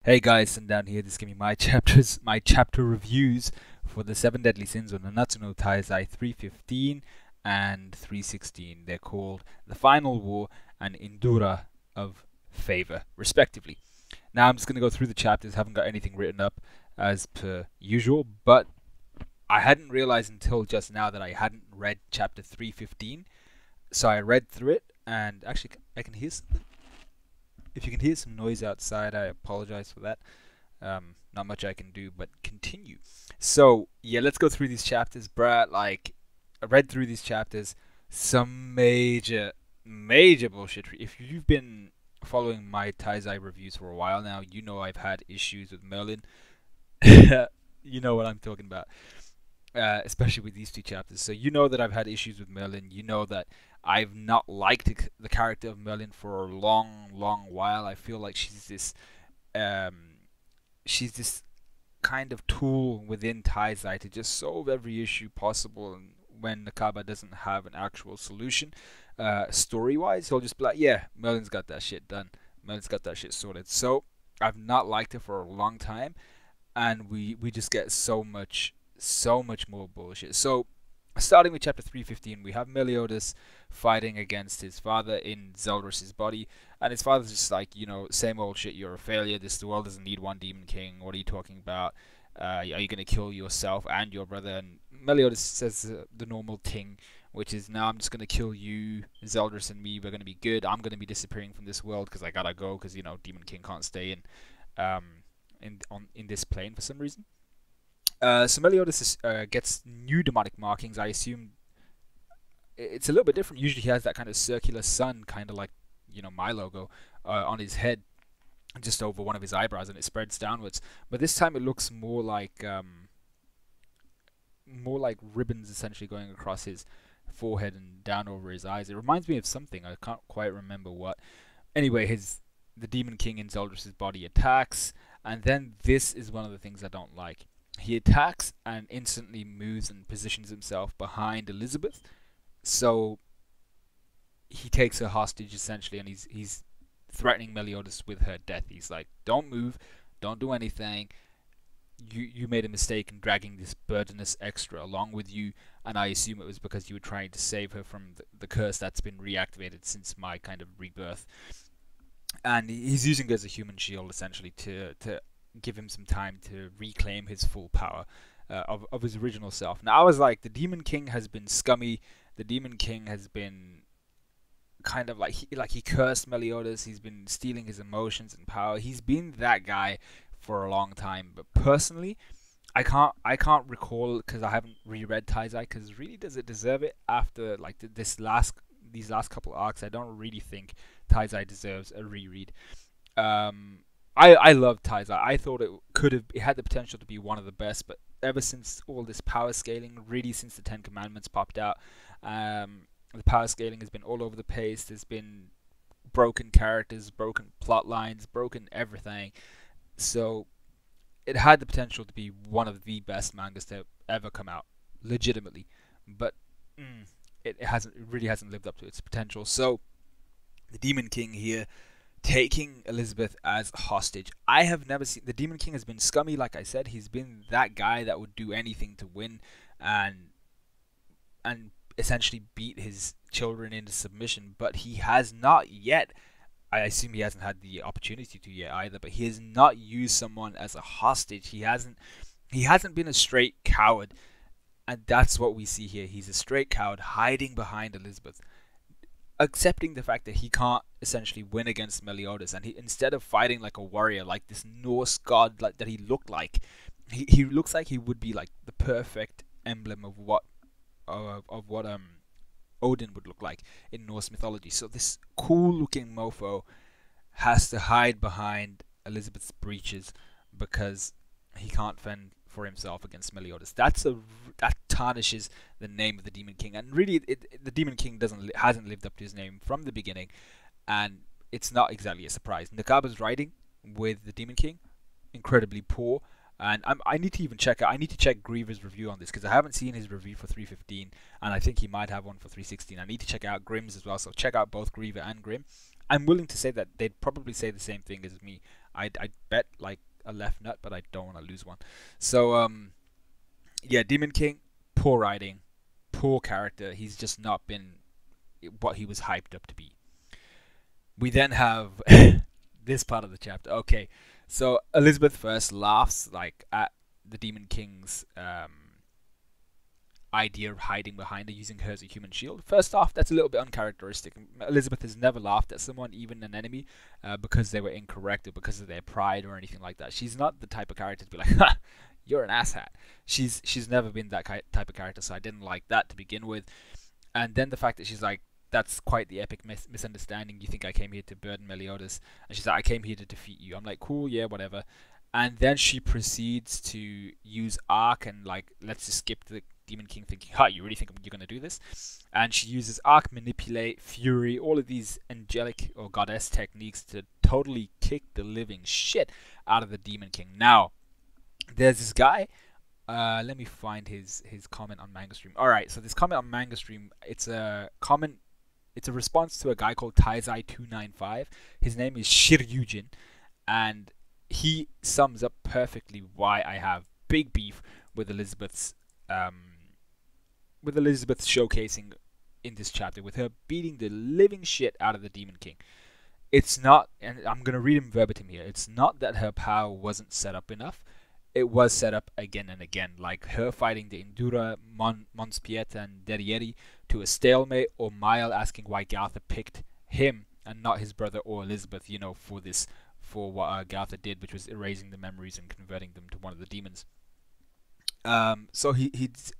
Hey guys, and down here, this is gonna be my chapter reviews for the Seven Deadly Sins of Nanatsu no Taizai 315 and 316. They're called The Final War and Indura of Favor, respectively. Now I'm just gonna go through the chapters. Haven't got anything written up as per usual, but I hadn't realized until just now that I hadn't read chapter 315. So I read through it, and actually I can hear something. If you can hear some noise outside, I apologize for that. Not much I can do, but continue. So yeah, let's go through these chapters, bruh. Like, I read through these chapters. Some major bullshit. If you've been following my Taizai reviews for a while now, you know I've had issues with Merlin. You know what I'm talking about, especially with these two chapters. So you know that I've had issues with Merlin. You know that I've not liked the character of Merlin for a long while. I feel like um, she's this kind of tool within Taizai to just solve every issue possible. And when Nakaba doesn't have an actual solution, story-wise, he'll just be like, "Yeah, Merlin's got that shit done. Merlin's got that shit sorted." So I've not liked it for a long time, and we just get so much more bullshit. So starting with chapter 315, we have Meliodas fighting against his father in Zeldris's body, and his father's just like, same old shit, you're a failure, the world doesn't need one demon king, what are you talking about? Are you going to kill yourself and your brother? And Meliodas says the normal thing, which is, now I'm just going to kill you, Zeldris and me, we're going to be good, I'm going to be disappearing from this world because I gotta go, because, Demon King can't stay in this plane for some reason. So Meliodas gets new demonic markings. I assume it's a little bit different. Usually he has that kind of circular sun, kind of like my logo, on his head, just over one of his eyebrows, and it spreads downwards. But this time it looks more like ribbons essentially going across his forehead and down over his eyes. It reminds me of something. I can't quite remember what. Anyway, the Demon King in Zeldris' body attacks, and then this is one of the things I don't like. He attacks and instantly moves and positions himself behind Elizabeth. So he takes her hostage essentially, and he's threatening Meliodas with her death. He's like, "Don't move, don't do anything. You made a mistake in dragging this burdenous extra along with you, and I assume it was because you were trying to save her from the curse that's been reactivated since my kind of rebirth." And he's using it as a human shield essentially to give him some time to reclaim his full power of his original self. Now I was like, the Demon King has been scummy. The Demon King has been kind of like he cursed Meliodas. He's been stealing his emotions and power. He's been that guy for a long time. But personally, I can't recall, because I haven't reread Taizai. Because really, does it deserve it after like these last couple of arcs? I don't really think Taizai deserves a reread. Um, I love Taizai. I thought it had the potential to be one of the best, but ever since all this power scaling, really since the Ten Commandments popped out, the power scaling has been all over the place. There's been broken characters, broken plot lines, broken everything. So it had the potential to be one of the best mangas to ever come out, legitimately. But it really hasn't lived up to its potential. So the Demon King here taking Elizabeth as hostage. I have never seen the Demon King has been scummy, like I said. He's been that guy that would do anything to win and and essentially beat his children into submission, but he has not yet. I assume he hasn't had the opportunity to yet either, but he has not used someone as a hostage. He hasn't been a straight coward, and that's what we see here. He's a straight coward hiding behind Elizabeth, accepting the fact that he can't essentially win against Meliodas, and instead of fighting like a warrior, like this Norse god that he looked like, he looks like he would be like the perfect emblem of what Odin would look like in Norse mythology. So this cool looking mofo has to hide behind Elizabeth's breeches because he can't fend for himself against Meliodas. That tarnishes the name of the Demon King, and really, the Demon King hasn't lived up to his name from the beginning, and it's not exactly a surprise. Nakaba's writing with the Demon King, incredibly poor, and I need to even check. I need to check Griever's review on this because I haven't seen his review for 315, and I think he might have one for 316. I need to check out Grimm's as well. So check out both Griever and Grimm. I'm willing to say that they'd probably say the same thing as me. I bet like a left nut, but I don't want to lose one. So yeah, Demon King, poor writing, poor character. He's just not been what he was hyped up to be. We then have this part of the chapter. Okay, so Elizabeth first laughs like at the Demon King's idea of hiding behind her, using her as a human shield. First off, that's a little bit uncharacteristic. Elizabeth has never laughed at someone, even an enemy, because they were incorrect or because of their pride or anything like that. She's not the type of character to be like, ha, you're an asshat. She's never been that type of character, so I didn't like that to begin with. And then the fact that she's like, that's quite the epic misunderstanding. You think I came here to burden Meliodas? And she's like, I came here to defeat you. I'm like, cool, yeah, whatever. And then she proceeds to use Arc and like, let's just skip the Demon King thinking, ha, you really think you're going to do this? And she uses Arc, Manipulate, Fury, all of these angelic or goddess techniques to totally kick the living shit out of the Demon King. Now, there's this guy. Let me find his comment on Manga Stream. All right, so this comment on Manga Stream, it's a comment. It's a response to a guy called Taizai 295. His name is Shiryujin, and he sums up perfectly why I have big beef with Elizabeth's showcasing in this chapter, with her beating the living shit out of the Demon King. It's not, and I'm gonna read him verbatim here. It's not that her power wasn't set up enough. It was set up again and again, like her fighting the Indura, Mons Pieta, and Derrieri to a stalemate, or Mile asking why Gartha picked him and not his brother or Elizabeth, you know, for what Gartha did, which was erasing the memories and converting them to one of the demons. So he's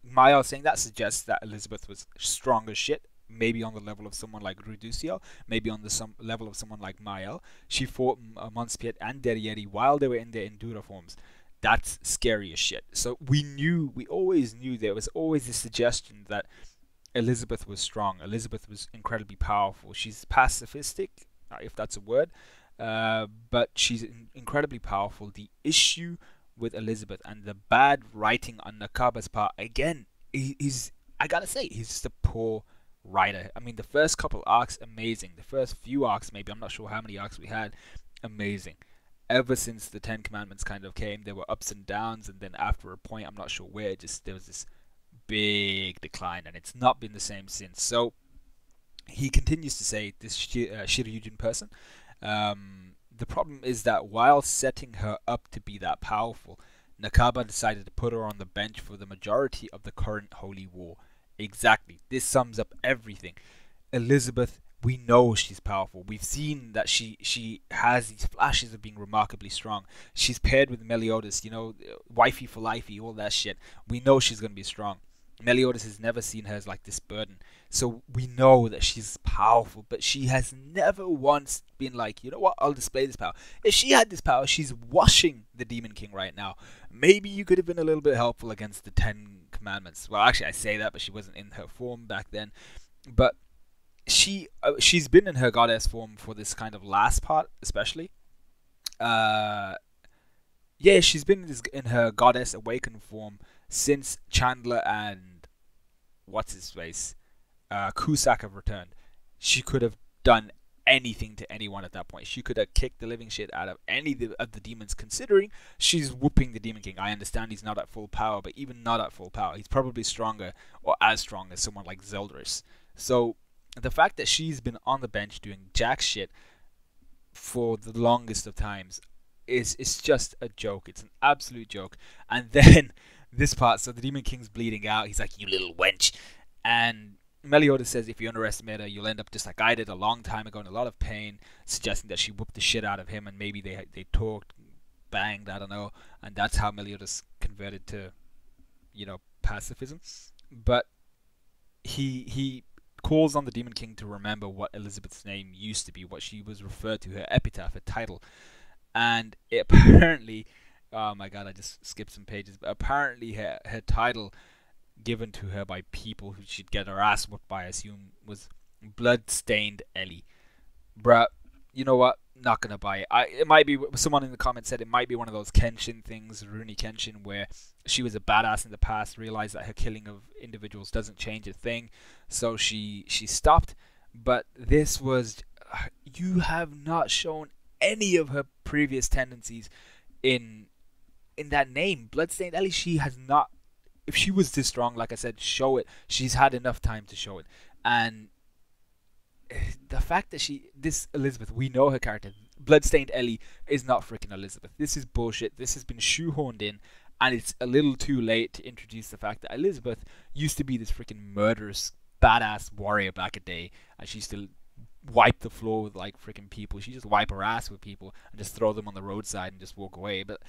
Mile saying that suggests that Elizabeth was strong as shit, maybe on the level of someone like Ruducio, maybe on the level of someone like Mael. She fought Mons Piet and Derrieri while they were in their Indura forms. That's scary as shit. So we always knew there was always this suggestion that Elizabeth was strong. Elizabeth was incredibly powerful. She's pacifistic, if that's a word, but she's incredibly powerful. The issue with Elizabeth and the bad writing on Nakaba's part, again, I gotta say, he's just a poor writer. I mean, the first couple arcs, amazing. The first few arcs, maybe, I'm not sure how many arcs we had, amazing. Ever since the Ten Commandments kind of came, there were ups and downs, and then after a point, I'm not sure where, there was this big decline, and it's not been the same since. So he continues to say, this Shiryujin person, the problem is that while setting her up to be that powerful, Nakaba decided to put her on the bench for the majority of the current Holy War. Exactly. This sums up everything. Elizabeth, we know she's powerful. We've seen that she has these flashes of being remarkably strong. She's paired with Meliodas, you know, wifey for lifey, all that shit. We know she's going to be strong. Meliodas has never seen her as like this burden. So we know that she's powerful, but she has never once been like, you know what, I'll display this power. If she had this power, she's washing the Demon King right now. Maybe you could have been a little bit helpful against the Ten Commandments. Well, actually, I say that, but she wasn't in her form back then. But she's been in her goddess form for this kind of last part, especially. Yeah, she's been in her goddess awakened form since Chandler and what's his face, Cusack have returned. She could have done anything to anyone at that point. She could have kicked the living shit out of any of the demons, considering she's whooping the Demon King. I understand he's not at full power, but even not at full power, he's probably stronger or as strong as someone like Zeldris. So the fact that she's been on the bench doing jack shit for the longest of times is just a joke. It's an absolute joke. And then this part, so the Demon King's bleeding out. He's like, you little wench. And Meliodas says, if you underestimate her, you'll end up just like I did a long time ago in a lot of pain, suggesting that she whooped the shit out of him, and maybe they talked, banged, I don't know, and that's how Meliodas converted to, you know, pacifism. But he calls on the Demon King to remember what Elizabeth's name used to be, what she was referred to, her epitaph, her title. And it apparently, oh my god, I just skipped some pages, but apparently her title given to her by people who she'd get her ass whooped by, I assume, was Bloodstained Ellie. Bruh, you know what? Not gonna buy it. It might be, someone in the comments said it might be one of those Kenshin things, Rurouni Kenshin, where she was a badass in the past, realized that her killing of individuals doesn't change a thing, so she stopped. But this was, you have not shown any of her previous tendencies in that name. Bloodstained Ellie, she has not. If she was this strong, like I said, show it. She's had enough time to show it. And the fact that this Elizabeth, we know her character. Bloodstained Ellie is not freaking Elizabeth. This is bullshit. This has been shoehorned in, and it's a little too late to introduce the fact that Elizabeth used to be this freaking murderous, badass warrior back a day, and she used to wipe the floor with like freaking people. She just wipe her ass with people and just throw them on the roadside and just walk away. But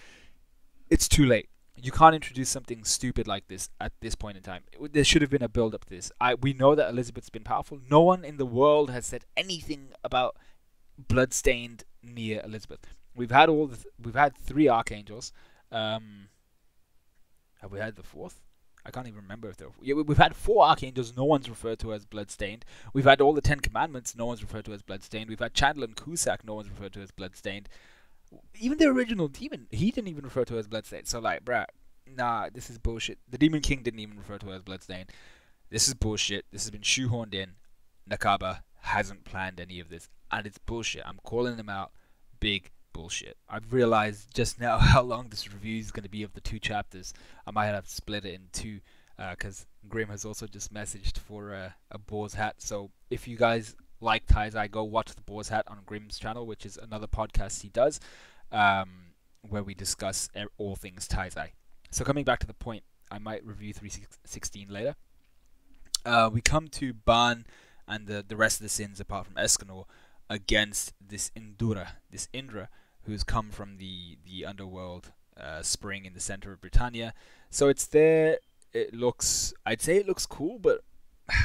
it's too late. You can't introduce something stupid like this at this point in time. There should have been a build up to this. We know that Elizabeth's been powerful. No one in the world has said anything about bloodstained near Elizabeth. We've had we've had 3 archangels. Have we had the 4th? I can't even remember if there. Yeah, we've had 4 archangels. No one's referred to as bloodstained. We've had all the 10 commandments. No one's referred to as bloodstained. We've had Chandler and Cusack. No one's referred to as bloodstained. Even the original demon, he didn't even refer to her as bloodstained. So like, bruh, nah, this is bullshit. The Demon King didn't even refer to her as bloodstained. This is bullshit. This has been shoehorned in. Nakaba hasn't planned any of this, and it's bullshit. I'm calling them out. Big bullshit. I've realized just now how long this review is going to be of the 2 chapters. I might have to split it in 2, because Grim has also just messaged for a Boar's Hat. So if you guys like Taizai, go watch the Boar's Hat on Grim's channel, which is another podcast he does, where we discuss all things Taizai. So coming back to the point, I might review 316 later. We come to Ban and the rest of the sins apart from Escanor against this Indra, who's come from the underworld spring in the center of Britannia. So it's there. I'd say it looks cool, but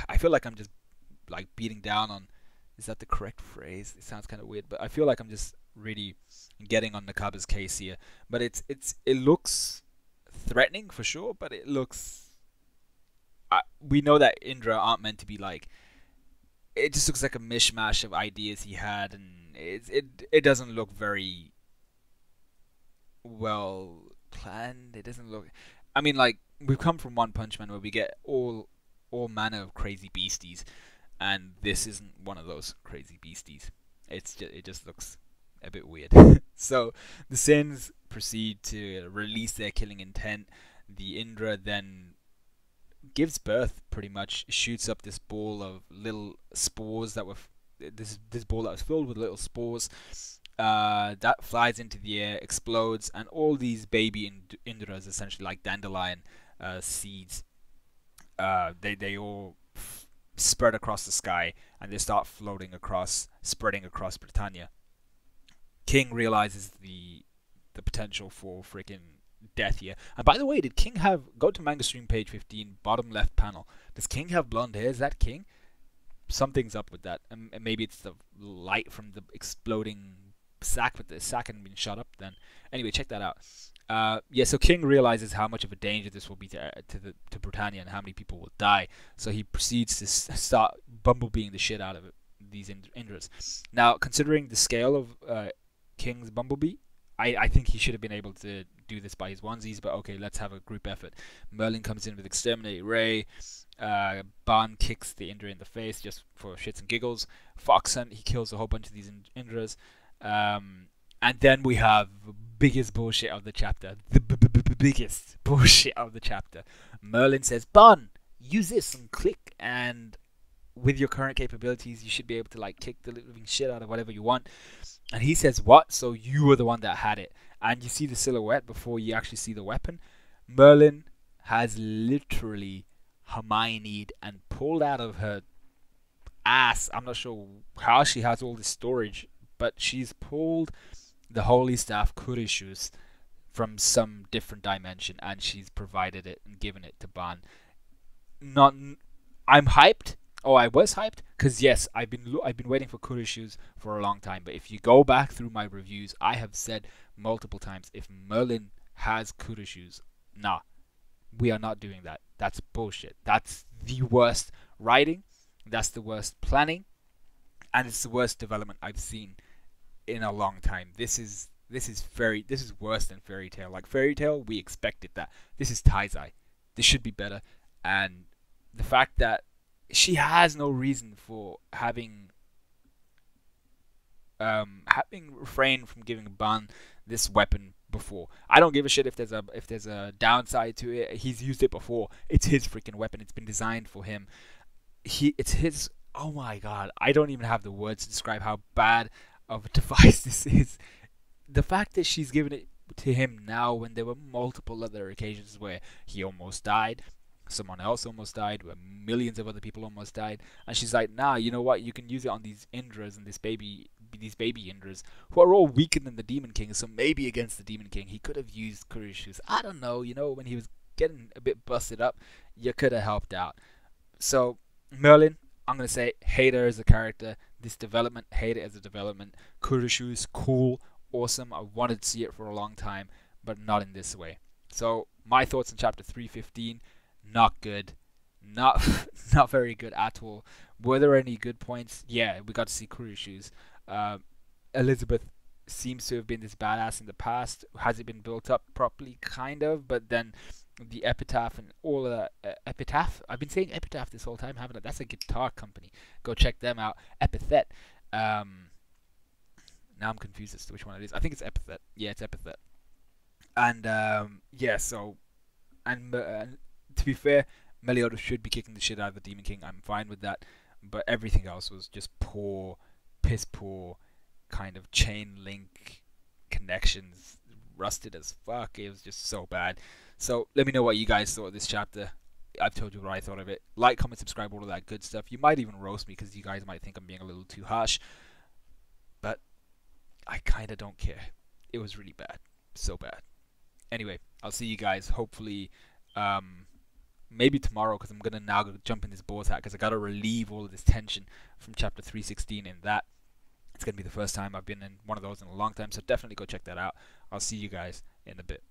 I feel like I'm just like beating down on. Is that the correct phrase? It sounds kind of weird, but I feel like I'm just really getting on Nakaba's case here. But it looks threatening for sure, but it looks. We know that Indra aren't meant to be like. It just looks like a mishmash of ideas he had, and it doesn't look very well planned. It doesn't look. I mean, like we've come from One Punch Man where we get all manner of crazy beasties. And this isn't one of those crazy beasties. It just looks a bit weird. So the Sins proceed to release their killing intent. The Indra then gives birth, pretty much, shoots up this ball of little spores that were this ball that was filled with little spores. That flies into the air, explodes, and all these baby Indras, essentially like dandelion seeds, they all spread across the sky, and they start spreading across Britannia. King realizes the potential for freaking death here. And by the way, did King go to manga stream page 15, bottom left panel? Does King have blonde hair? Is that King? Something's up with that. And maybe it's the light from the exploding sack, but the sack hadn't been shot up then. Anyway, check that out. Yeah, so King realizes how much of a danger this will be to Britannia and how many people will die. So he proceeds to start bumblebeeing the shit out of these Indras. Now, considering the scale of King's bumblebee, I think he should have been able to do this by his onesies, but okay, let's have a group effort. Merlin comes in with Exterminate Ray. Ban kicks the Indra in the face just for shits and giggles. Foxhunt, he kills a whole bunch of these Indras. And then we have biggest bullshit of the chapter. The biggest bullshit of the chapter. Merlin says, Ban, use this and click, and with your current capabilities, you should be able to like kick the living shit out of whatever you want. And he says, what? So you were the one that had it. And you see the silhouette before you actually see the weapon. Merlin has literally Hermioned and pulled out of her ass. I'm not sure how she has all this storage, but she's pulled the Holy Staff Kurishus from some different dimension, and she's provided it and given it to Ban. I'm hyped. Oh, I was hyped because yes, I've been waiting for Kurishus for a long time. But if you go back through my reviews, I have said multiple times, if Merlin has Kurishus, nah, we are not doing that. That's bullshit. That's the worst writing. That's the worst planning, and it's the worst development I've seen in a long time. This is worse than Fairy Tail. Like Fairy Tail, we expected that. This is Taizai. This should be better. And the fact that she has no reason for having having refrained from giving Ban this weapon before. I don't give a shit if there's a downside to it. He's used it before. It's his freaking weapon. It's been designed for him. It's his. Oh my god, I don't even have the words to describe how bad of a device this is. The fact that she's given it to him now when there were multiple other occasions where he almost died, someone else almost died, where millions of other people almost died, and she's like, nah, you know what, you can use it on these Indras and these baby Indras who are all weaker than the Demon King, so maybe against the Demon King he could have used Kuroshu's. I don't know, when he was getting a bit busted up, you could have helped out. So Merlin, I'm gonna say, hate her as a character. This development, hate it as a development. Kuroshu is cool, awesome. I wanted to see it for a long time, but not in this way. So my thoughts on chapter 315: not good, not not very good at all. Were there any good points? Yeah, we got to see Kuroshu's. Elizabeth seems to have been this badass in the past. Has it been built up properly? Kind of, but then the epitaph and all of that. Epitaph? I've been saying epitaph this whole time, haven't I? That's a guitar company. Go check them out. Epithet. Now I'm confused as to which one it is. I think it's Epithet. Yeah, it's Epithet. And yeah, so to be fair, Meliodas should be kicking the shit out of the Demon King. I'm fine with that, but everything else was just poor, piss poor, kind of chain link connections, rusted as fuck. It was just so bad. So let me know what you guys thought of this chapter. I've told you what I thought of it. Like, comment, subscribe, all of that good stuff. You might even roast me because you guys might think I'm being a little too harsh, but I kind of don't care. It was really bad, so bad. Anyway, I'll see you guys hopefully maybe tomorrow, because I'm gonna now go jump in this boss hat because I gotta relieve all of this tension from chapter 316 in that. It's gonna be the first time I've been in one of those in a long time, so definitely go check that out. I'll see you guys in a bit.